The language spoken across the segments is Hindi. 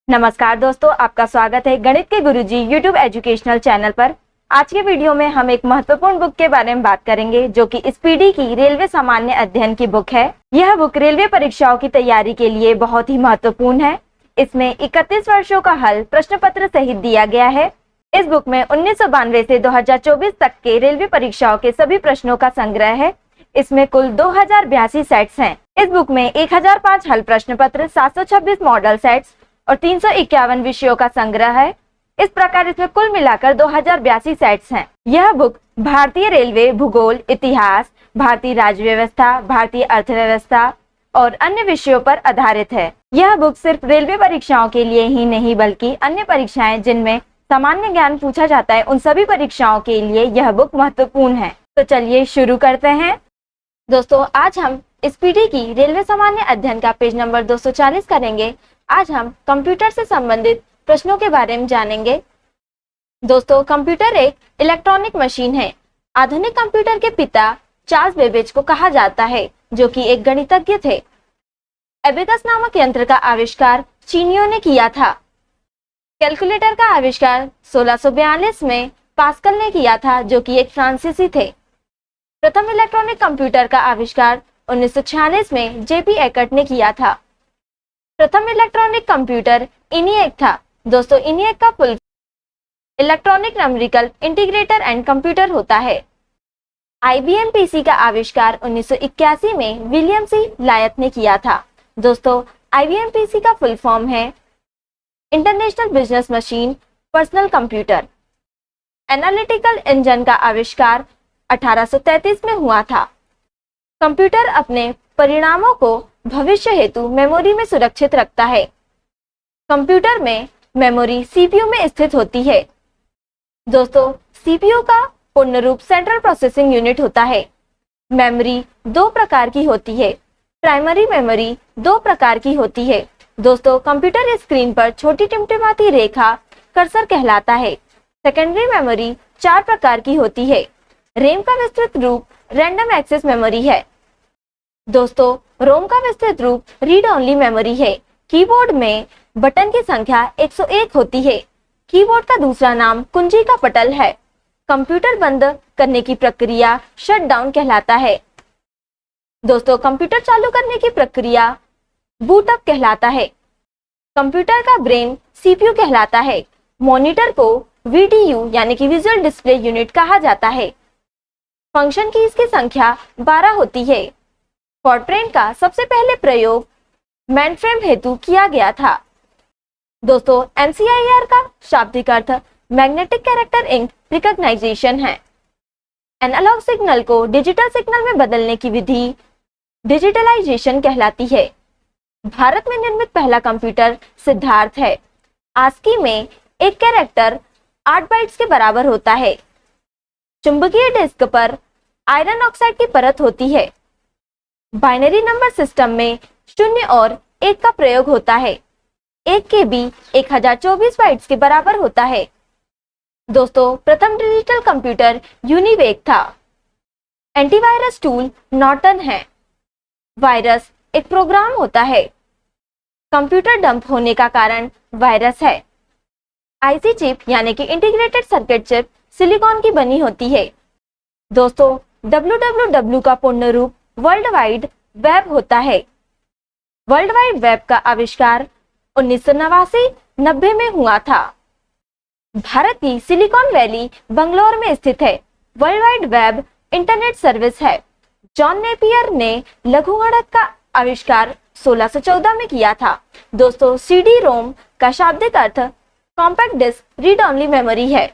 नमस्कार दोस्तों, आपका स्वागत है गणित के गुरुजी यूट्यूब एजुकेशनल चैनल पर। आज के वीडियो में हम एक महत्वपूर्ण बुक के बारे में बात करेंगे जो कि स्पीडी की रेलवे सामान्य अध्ययन की बुक है। यह बुक रेलवे परीक्षाओं की तैयारी के लिए बहुत ही महत्वपूर्ण है। इसमें 31 वर्षों का हल प्रश्न पत्र सहित दिया गया है। इस बुक में 1992 से 2024 तक के रेलवे परीक्षाओं के सभी प्रश्नों का संग्रह है। इसमें कुल 2082 सेट्स हैं। इस बुक में 1005 हल प्रश्न पत्र, 726 मॉडल सेट्स और 351 विषयों का संग्रह है। इस प्रकार इसमें कुल मिलाकर 2082 सेट्स हैं। यह बुक भारतीय रेलवे, भूगोल, इतिहास, भारतीय राज्य व्यवस्था, भारतीय अर्थव्यवस्था और अन्य विषयों पर आधारित है। यह बुक सिर्फ रेलवे परीक्षाओं के लिए ही नहीं बल्कि अन्य परीक्षाएं जिनमें सामान्य ज्ञान पूछा जाता है उन सभी परीक्षाओं के लिए यह बुक महत्वपूर्ण है। तो चलिए शुरू करते हैं। दोस्तों, आज हम स्पीडी की रेलवे सामान्य अध्ययन का पेज नंबर 240 करेंगे। आज हम कंप्यूटर से संबंधित प्रश्नों के बारे में जानेंगे। दोस्तों, कंप्यूटर एक इलेक्ट्रॉनिक मशीन है। आधुनिक कंप्यूटर के पिता चार्ल्स बेबेज को कहा जाता है, जो कि एक गणितज्ञ थे। एबेकस नामक यंत्र का आविष्कार चीनियों ने किया था। कैलकुलेटर का आविष्कार 1642 में पास्कल ने किया था, जो कि एक फ्रांसीसी थे। प्रथम इलेक्ट्रॉनिक कंप्यूटर का आविष्कार 1946 में जेपी एकर्ट ने किया था। प्रथम इलेक्ट्रॉनिक कंप्यूटर इनिएक था। दोस्तों, इनिएक का full electronic numerical integrator and computer होता है। आईबीएम पीसी का आविष्कार 1981 में विलियम सी लायथ ने किया था। दोस्तों, आईबीएम पीसी का फुल फॉर्म है international business machine personal computer. Analytical engine का आविष्कार 1833 में हुआ था। कंप्यूटर अपने परिणामों को भविष्य हेतु मेमोरी में सुरक्षित रखता है। कंप्यूटर में मेमोरी सीपीयू में स्थित होती है। दोस्तों, सीपीयू का पूर्ण रूप सेंट्रल प्रोसेसिंग यूनिट होता है। मेमोरी दो प्रकार की होती है। प्राइमरी मेमोरी दो प्रकार की होती है। दोस्तों, कंप्यूटर स्क्रीन पर छोटी टिमटिमाती रेखा कर्सर कहलाता है। सेकेंडरी मेमोरी चार प्रकार की होती है। रैम का विस्तृत रूप रैंडम एक्सेस मेमोरी है। दोस्तों, रोम का विस्तृत रूप रीड ओनली मेमोरी है। कीबोर्ड में बटन की संख्या 101 होती है। कीबोर्ड का दूसरा नाम कुंजी का पटल है। कंप्यूटर बंद करने की प्रक्रिया शटडाउन कहलाता है। दोस्तों, कंप्यूटर चालू करने की प्रक्रिया बूटअप कहलाता है। कंप्यूटर का ब्रेन सीपीयू कहलाता है। मॉनिटर को वीडीयू यानी कि विजुअल डिस्प्ले यूनिट कहा जाता है। फंक्शन कीज की संख्या 12 होती है। फॉरट्रेन का सबसे पहले प्रयोग मेनफ्रेम हेतु किया गया था। दोस्तों, एमसीआईआर का शाब्दिक अर्थ मैग्नेटिक कैरेक्टर इंक रिकॉग्नाइजेशन है। एनालॉग सिग्नल को डिजिटल सिग्नल में बदलने की विधि डिजिटलाइजेशन कहलाती है। भारत में निर्मित पहला कंप्यूटर सिद्धार्थ है। आस्की में एक कैरेक्टर 8 बाइट्स के बराबर होता है। चुंबकीय डिस्क पर आयरन ऑक्साइड की परत होती है। बाइनरी नंबर सिस्टम में 0 और 1 का प्रयोग होता है। 1 KB 1024 बाइट्स के बराबर होता है। दोस्तों, प्रथम डिजिटल कंप्यूटर यूनिवेक था। एंटीवायरस टूल नॉर्टन है। वायरस एक प्रोग्राम होता है। कंप्यूटर डंप होने का कारण वायरस है। आईसी चिप यानी कि इंटीग्रेटेड सर्किट चिप सिलिकॉन की बनी होती है। दोस्तों, www का पूर्ण रूप वर्ल्ड वाइड वेब होता है। वर्ल्ड वाइड वेब का आविष्कार 1989-90 में हुआ था। भारत की सिलिकॉन वैली बंगलौर में स्थित है। World wide web internet service है। जॉन नेपियर ने लघु गणक का आविष्कार 1614 में किया था। दोस्तों, सीडी रोम का शाब्दिक अर्थ compact disc read only memory है।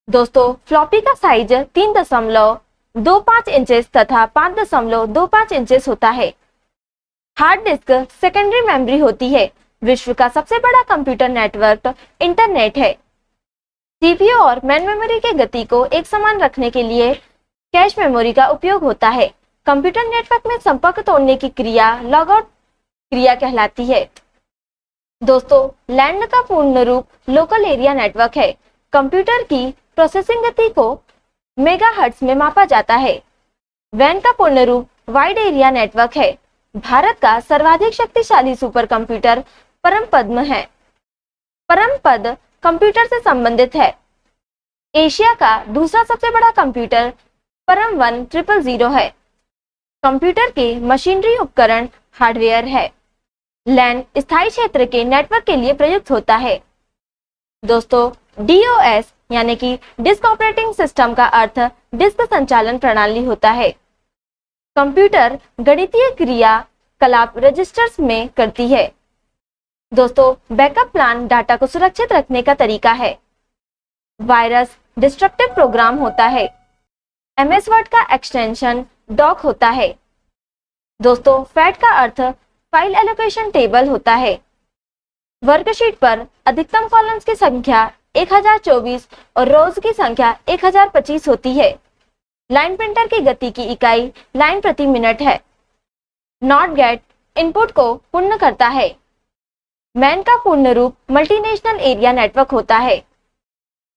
दोस्तों, फ्लॉपी का साइज 3.25 इंचेस तथा 5.25 इंचेस होता है। हार्ड डिस्क सेकेंडरी मेमोरी होती है। विश्व का सबसे बड़ा कंप्यूटर नेटवर्क इंटरनेट है। सीपीयू और मेन मेमोरी के गति को एक समान रखने के लिए कैश मेमोरी का उपयोग होता है। कंप्यूटर नेटवर्क में संपर्क तोड़ने की क्रिया लॉगआउट क्रिया कहलाती है। दोस्तों, लैंड का पूर्ण रूप लोकल एरिया नेटवर्क है। कंप्यूटर की प्रोसेसिंग गति को मेगाहर्ट्ज में मापा जाता है। वैन का पूर्ण रूप वाइड एरिया नेटवर्क है। भारत का सर्वाधिक शक्तिशाली सुपर कंप्यूटर परम पद्म है। परम पद कंप्यूटर से संबंधित है। एशिया का दूसरा सबसे बड़ा कंप्यूटर परम 1000 है। कंप्यूटर के मशीनरी उपकरण हार्डवेयर है। लैन स्थायी क्षेत्र के नेटवर्क के लिए प्रयुक्त होता है। दोस्तों, DOS यानी कि डिस्क ऑपरेटिंग सिस्टम का अर्थ डिस्क संचालन प्रणाली होता है। कंप्यूटर गणितीय क्रियाकलाप रजिस्टर्स में करती है। दोस्तों, बैकअप प्लान डाटा को सुरक्षित रखने का तरीका है। वायरस डिस्ट्रक्टिव प्रोग्राम होता है। MS वर्ड का एक्सटेंशन डॉक होता है। दोस्तों, फैट का अर्थ फाइल एलोकेशन टेबल होता है। वर्कशीट पर अधिकतम कॉलम्स की संख्या 1024 और रोज की संख्या 1025 होती है। लाइन प्रिंटर की गति की इकाई लाइन प्रति मिनट है। नॉट गेट इनपुट को पूर्ण करता है। मैन का पूर्ण रूप मल्टीनेशनल एरिया नेटवर्क होता है।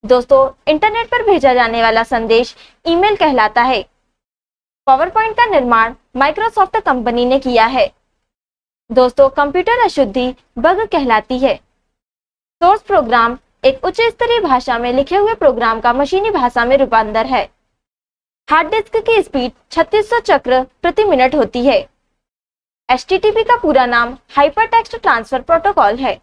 दोस्तों, इंटरनेट पर भेजा जाने वाला संदेश ईमेल कहलाता है। पावर पॉइंट का निर्माण माइक्रोसॉफ्ट कंपनी ने किया है। दोस्तों, कंप्यूटर अशुद्धि बग कहलाती है। सोर्स प्रोग्राम एक उच्च स्तरीय भाषा में लिखे हुए प्रोग्राम का मशीनी भाषा में रूपांतर है। हार्ड डिस्क की स्पीड 3600 चक्र प्रति मिनट होती है। HTTP का पूरा नाम हाइपरटेक्स्ट ट्रांसफर प्रोटोकॉल है।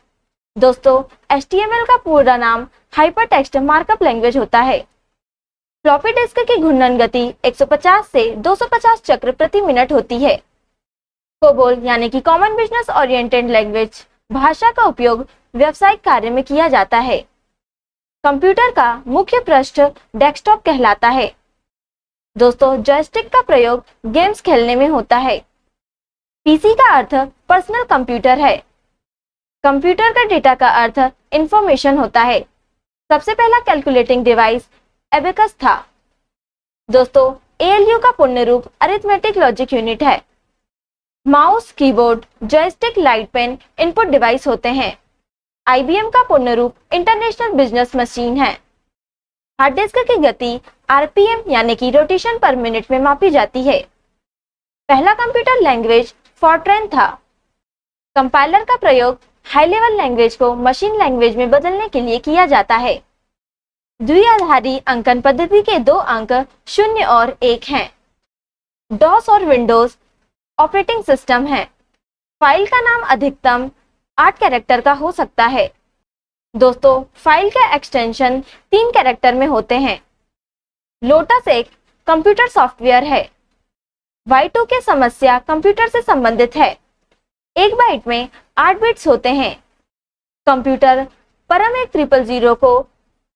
दोस्तों, HTML का पूरा नाम हाइपरटेक्स्ट मार्कअप लैंग्वेज होता है। फ्लॉपी डिस्क की घूर्णन गति 150 से 250 चक्र प्रति मिनट होती है। कोबोल यानी कि कॉमन बिजनेस ओरिएंटेड लैंग्वेज भाषा का उपयोग व्यावसायिक कार्य में किया जाता है। कंप्यूटर का मुख्य पृष्ठ डेस्कटॉप कहलाता है। दोस्तों, जॉयस्टिक का प्रयोग गेम्स खेलने में होता है। PC का अर्थ पर्सनल कंप्यूटर है। कंप्यूटर का डेटा का अर्थ इंफॉर्मेशन होता है। सबसे पहला कैलकुलेटिंग डिवाइस एबेकस था। दोस्तों, ALU का पूर्ण रूप अरिथमेटिक लॉजिक यूनिट है। Mouse, keyboard, joystick, light pen input device होते हैं। IBM का पूर्ण रूप इंटरनेशनल बिजनेस मशीन है। हार्ड डिस्क की गति RPM यानी कि रोटेशन पर मिनट में मापी जाती है। पहला कंप्यूटर लैंग्वेज फॉर्ट्रैन था। कंपाइलर का प्रयोग हाई लेवल लैंग्वेज को मशीन लैंग्वेज में बदलने के लिए किया जाता है। द्विआधारी अंकन पद्धति के 2 अंक 0 और 1 हैं। DOS और विंडोज ऑपरेटिंग सिस्टम है। फाइल का नाम अधिकतम 8 कैरेक्टर का हो सकता है। दोस्तों, फाइल के एक्सटेंशन 3 कैरेक्टर में होते हैं। लोटस एक कंप्यूटर सॉफ्टवेयर है। Y2K समस्या कंप्यूटर से संबंधित है। 1 बाइट में 8 बिट्स होते हैं। कंप्यूटर परम 1000 को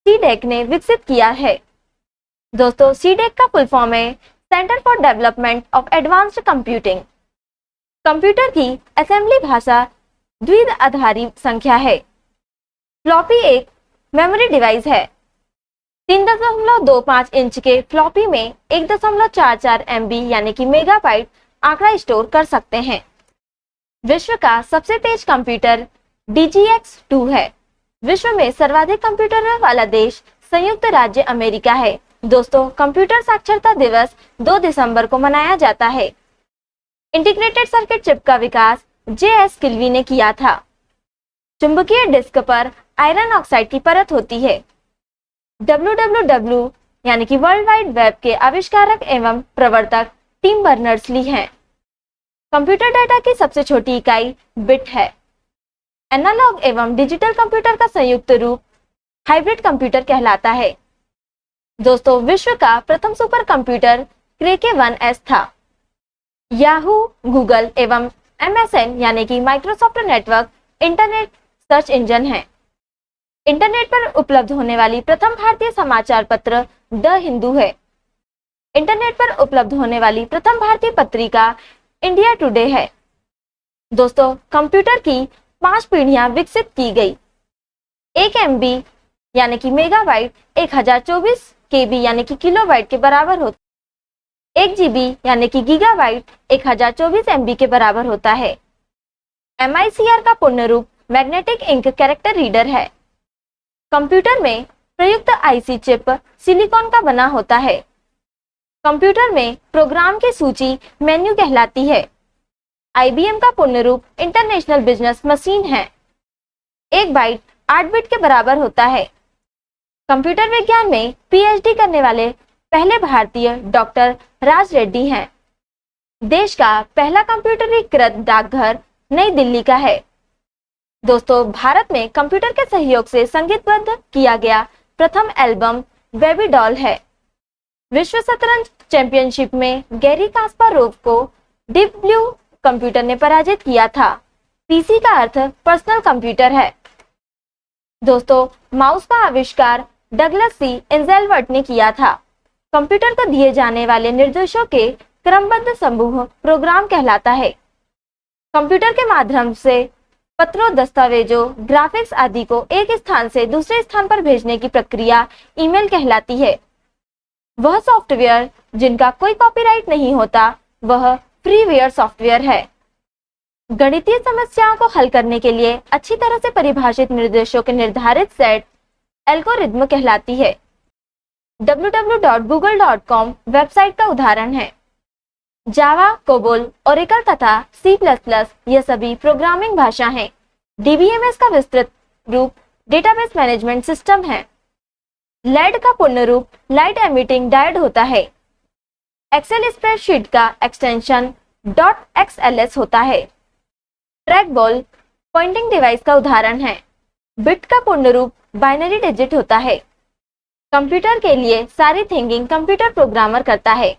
CDEC ने विकसित किया है। दोस्तों, CDEC का फुल फॉर्म है centre for development of advanced computing. Computer की असेंबली भाषा द्विआधारी संख्या है। फ्लॉपी एक मेमोरी डिवाइस है। 3.25 इंच के फ्लॉपी में 1.44 MB यानी कि मेगाबाइट आंकड़ा स्टोर कर सकते हैं। विश्व का सबसे तेज कंप्यूटर DGX-2 है। विश्व में सर्वाधिक कंप्यूटर वाला देश संयुक्त राज्य अमेरिका है। दोस्तों, कंप्यूटर साक्षरता दिवस 2 दिसंबर को मनाया जाता है। इंटीग्रेटेड सर्किट चिप का विकास JS किल्वी ने किया था। चुंबकीय डिस्क पर आयरन ऑक्साइड की परत होती है। WWW यानी कि वर्ल्ड वाइड वेब के आविष्कारक एवं प्रवर्तक टिम बर्नर्स-ली हैं। कंप्यूटर डाटा की सबसे छोटी इकाई बिट है। एनालॉग एवं डिजिटल कंप्यूटर का संयुक्त रूप हाइब्रिड कंप्यूटर कहलाता है। दोस्तों, विश्व का प्रथम सुपर कंप्यूटर क्रेके 1S था। याहू, गूगल एवं MSN यानी कि Microsoft network internet search engine है। इंटरनेट पर उपलब्ध होने वाली प्रथम भारतीय समाचार पत्र द हिंदू है। इंटरनेट पर उपलब्ध होने वाली प्रथम भारतीय पत्रिका इंडिया टुडे है। दोस्तों, कंप्यूटर की 5 पीढ़ियां विकसित की गई। 1 MB यानी कि मेगाबाइट 1024 KB यानी कि किलोबाइट के बराबर होता है। 1 GB यानी कि गीगाबाइट 1024 MB के बराबर होता है। MICR का पूर्ण रूप मैग्नेटिक इंक कैरेक्टर रीडर है। कंप्यूटर में प्रयुक्त IC चिप सिलिकॉन का बना होता है। कंप्यूटर में प्रोग्राम की सूची मेन्यू कहलाती है। IBM का पूर्ण रूप इंटरनेशनल बिजनेस मशीन है। 1 बाइट 8 बिट के बराबर होता है। कंप्यूटर विज्ञान में पीएचडी करने वाले पहले भारतीय डॉक्टर राज रेड्डी हैं। देश का पहला कंप्यूटरीकृत डाकघर नई दिल्ली का है। दोस्तों, भारत में कंप्यूटर के सहयोग से संगीतबद्ध किया गया प्रथम एल्बम बेबी डॉल है। विश्व शतरंज चैंपियनशिप में गैरी कास्पारोव को डीप ब्लू कंप्यूटर ने पराजित किया था। पीसी का अर्थ पर्सनल कंप्यूटर है। दोस्तों, माउस का आविष्कार डगलस सी एंजेलवर्ट ने किया था। कंप्यूटर को दिए जाने वाले निर्देशों के क्रमबद्ध समूह प्रोग्राम कहलाता है। कंप्यूटर के माध्यम से पत्रों, दस्तावेजों, ग्राफिक्स आदि को एक स्थान से दूसरे स्थान पर भेजने की प्रक्रिया ईमेल कहलाती है। वह सॉफ्टवेयर जिनका कोई कॉपीराइट नहीं होता वह फ्रीवेयर सॉफ्टवेयर है। गणितीय समस्याओं को हल करने के लिए अच्छी तरह से परिभाषित निर्देशों के निर्धारित सेट एल्गोरिथ्म कहलाती है। www.google.com वेबसाइट का उदाहरण है। जावा, कोबोल, ओरेकल तथा C++ ये सभी प्रोग्रामिंग भाषा हैं। DBMS का विस्तृत रूप डेटाबेस मैनेजमेंट सिस्टम है। लेड का पूर्ण रूप लाइट एमिटिंग डायोड होता है। एक्सेल स्प्रेडशीट का एक्सटेंशन .xls होता है। ट्रैक बॉल पॉइंटिंग डिवाइस का उदाहरण है। बिट का पूर्ण रूप बाइनरी डिजिट होता है। कंप्यूटर के लिए सारी थिंकिंग कंप्यूटर प्रोग्रामर करता है।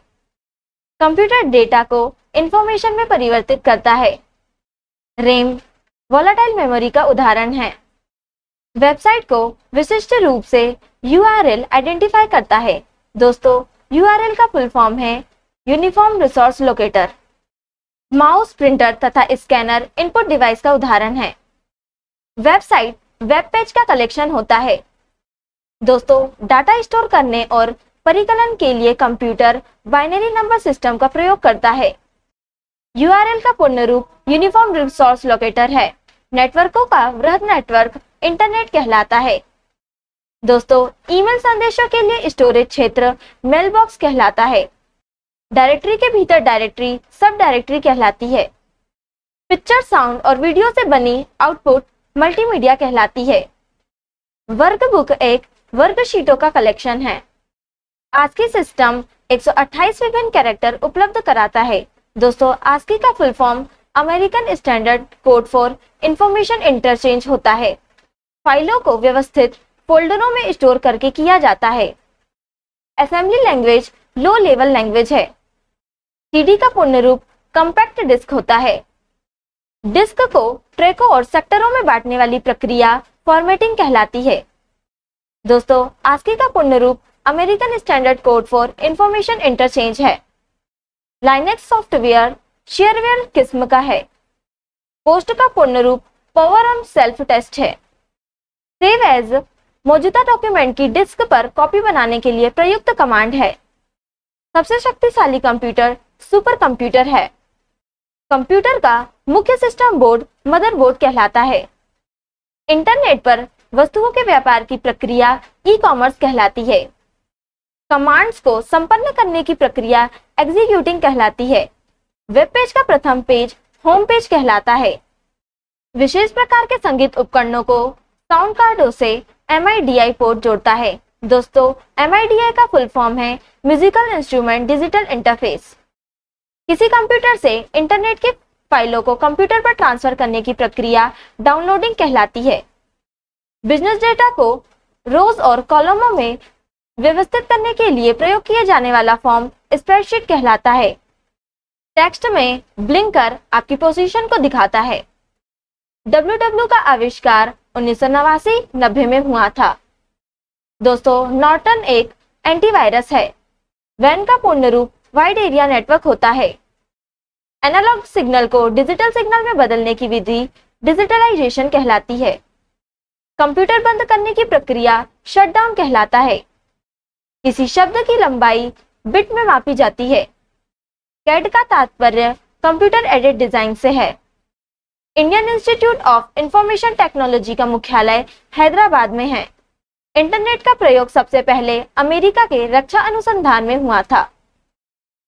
कंप्यूटर डेटा को इंफॉर्मेशन में परिवर्तित करता है। रैम वोलेटाइल मेमोरी का उदाहरण है। वेबसाइट को विशिष्ट रूप से URL आइडेंटिफाई करता है। दोस्तों, URL का फुल फॉर्म है uniform resource locator. Mouse, printer तथा स्कैनर इनपुट डिवाइस का उदाहरण है। वेबसाइट वेब पेज का कलेक्शन होता है। दोस्तों, डाटा स्टोर करने और परिकलन के लिए कंप्यूटर बाइनरी नंबर सिस्टम का प्रयोग करता है। URL का पूर्ण रूप यूनिफॉर्म रिसोर्स लोकेटर है। नेटवर्कों का वृहद नेटवर्क इंटरनेट कहलाता है। दोस्तों, ईमेल संदेशों के लिए स्टोरेज क्षेत्र मेलबॉक्स कहलाता है। डायरेक्टरी के भीतर डायरेक्टरी सब डायरेक्टरी कहलाती है। पिक्चर, साउंड और वीडियो से बनी आउटपुट मल्टीमीडिया कहलाती है। वर्कबुक एक वर्कशीटों का कलेक्शन है। ASCII सिस्टम 128 विभिन्न कैरेक्टर उपलब्ध कराता है। दोस्तों, ASCII का full form American standard code for information interchange होता है। फाइलों को व्यवस्थित फोल्डरों में स्टोर करके किया जाता है। Assembly language low level language है। CD का पूर्ण रूप कॉम्पैक्ट डिस्क होता है। डिस्क को ट्रैकों और सेक्टरों में बांटने वाली प्रक्रिया फॉर्मेटिंग कहलाती है। दोस्तों, ASCII का पूर्ण रूप American standard code for information interchange है। लाइनेक्स सॉफ्टवेयर शेयरवेयर किस्म का है। पोस्ट का पूर्ण रूप पावर ऑन सेल्फ टेस्ट है। सेव एज मौजूदा डॉक्यूमेंट की डिस्क पर कॉपी बनाने के लिए प्रयुक्त कमांड है। सबसे शक्तिशाली कंप्यूटर सुपर कंप्यूटर है। कंप्यूटर का मुख्य सिस्टम बोर्ड मदरबोर्ड कहलाता है। इंटरनेट पर वस्तुओं के व्यापार की प्रक्रिया ई-कॉमर्स कहलाती है। कमांड्स को संपन्न करने की प्रक्रिया एग्जीक्यूटिंग कहलाती है। वेब पेज का प्रथम पेज होम पेज कहलाता है। विशेष प्रकार के संगीत उपकरणों को साउंड कार्डों से MIDI पोर्ट जोड़ता है। दोस्तों, MIDI का फुल फॉर्म है म्यूजिकल इंस्ट्रूमेंट डिजिटल इंटरफेस। किसी कंप्यूटर से इंटरनेट की फाइलों को कंप्यूटर पर ट्रांसफर करने की प्रक्रिया डाउनलोडिंग कहलाती है। बिजनेस डेटा को रोज और कॉलमों में व्यवस्थित करने के लिए प्रयोग किए जाने वाला फॉर्म स्प्रेडशीट कहलाता है। टेक्स्ट में ब्लिंकर आपकी पोजीशन को दिखाता है। WW का आविष्कार 1989-90 में हुआ था। दोस्तों, नॉर्टन एक एंटीवायरस है। वैन का पूर्ण रूप वाइड एरिया नेटवर्क होता है। एनालॉग सिग्नल को डिजिटल सिग्नल में बदलने की विधि डिजिटलाइजेशन कहलाती है। कंप्यूटर बंद करने की प्रक्रिया शटडाउन कहलाता है। किसी शब्द की लंबाई बिट में मापी जाती है। कैड का तात्पर्य कंप्यूटर एडेड डिजाइन से है। Indian institute of information technology का मुख्यालय हैदराबाद में है। इंटरनेट का प्रयोग सबसे पहले अमेरिका के रक्षा अनुसंधान में हुआ था।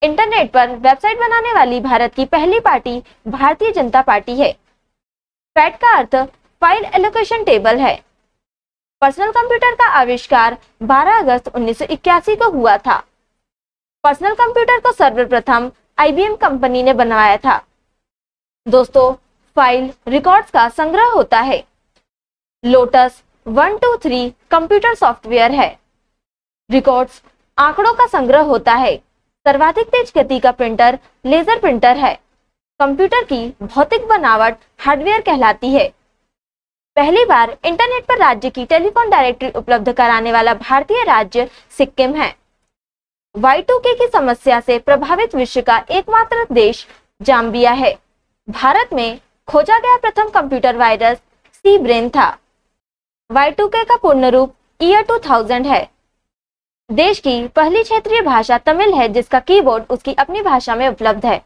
इंटरनेट पर वेबसाइट बनाने वाली भारत की पहली पार्टी भारतीय जनता पार्टी है। फैट का अर्थ फाइल एलोकेशन टेबल है। पर्सनल कंप्यूटर का आविष्कार 12 अगस्त 1981 को हुआ था। पर्सनल कंप्यूटर को सर्वप्रथम IBM कंपनी ने बनवाया था। दोस्तों, फाइल रिकॉर्ड्स का संग्रह होता है। लोटस 123 कंप्यूटर सॉफ्टवेयर है। रिकॉर्ड्स आंकड़ों का संग्रह होता है। सर्वाधिक तेज गति का प्रिंटर लेजर प्रिंटर है। कंप्यूटर की भौतिक बनावट हार्डवेयर कहलाती है। पहली बार इंटरनेट पर राज्य की टेलीफोन डायरेक्टरी उपलब्ध कराने वाला भारतीय राज्य सिक्किम है। Y2K की समस्या से प्रभावित विश्व का एकमात्र देश जाम्बिया है। भारत में खोजा गया प्रथम कंप्यूटर वायरस सी ब्रेन था। Y2K का पूर्ण रूप ईयर 2000 है। देश की पहली क्षेत्रीय भाषा तमिल है, जिसका कीबोर्ड उसकी अपनी भाषा में उपलब्ध है।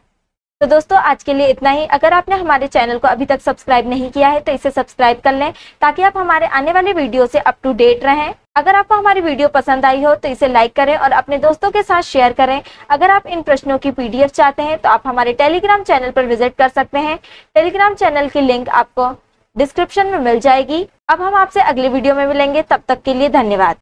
तो दोस्तों, आज के लिए इतना ही। अगर आपने हमारे चैनल को अभी तक सब्सक्राइब नहीं किया है तो इसे सब्सक्राइब कर लें, ताकि आप हमारे आने वाले वीडियो से अप टू डेट रहें। अगर आपको हमारी वीडियो पसंद आई हो तो इसे लाइक करें और अपने दोस्तों के साथ शेयर करें। अगर आप इन प्रश्नों की PDF चाहते हैं तो आप हमारे टेलीग्राम चैनल पर विजिट कर सकते हैं। टेलीग्राम चैनल की लिंक आपको डिस्क्रिप्शन में मिल जाएगी। अब हम आपसे अगले वीडियो में मिलेंगे, तब तक के लिए धन्यवाद।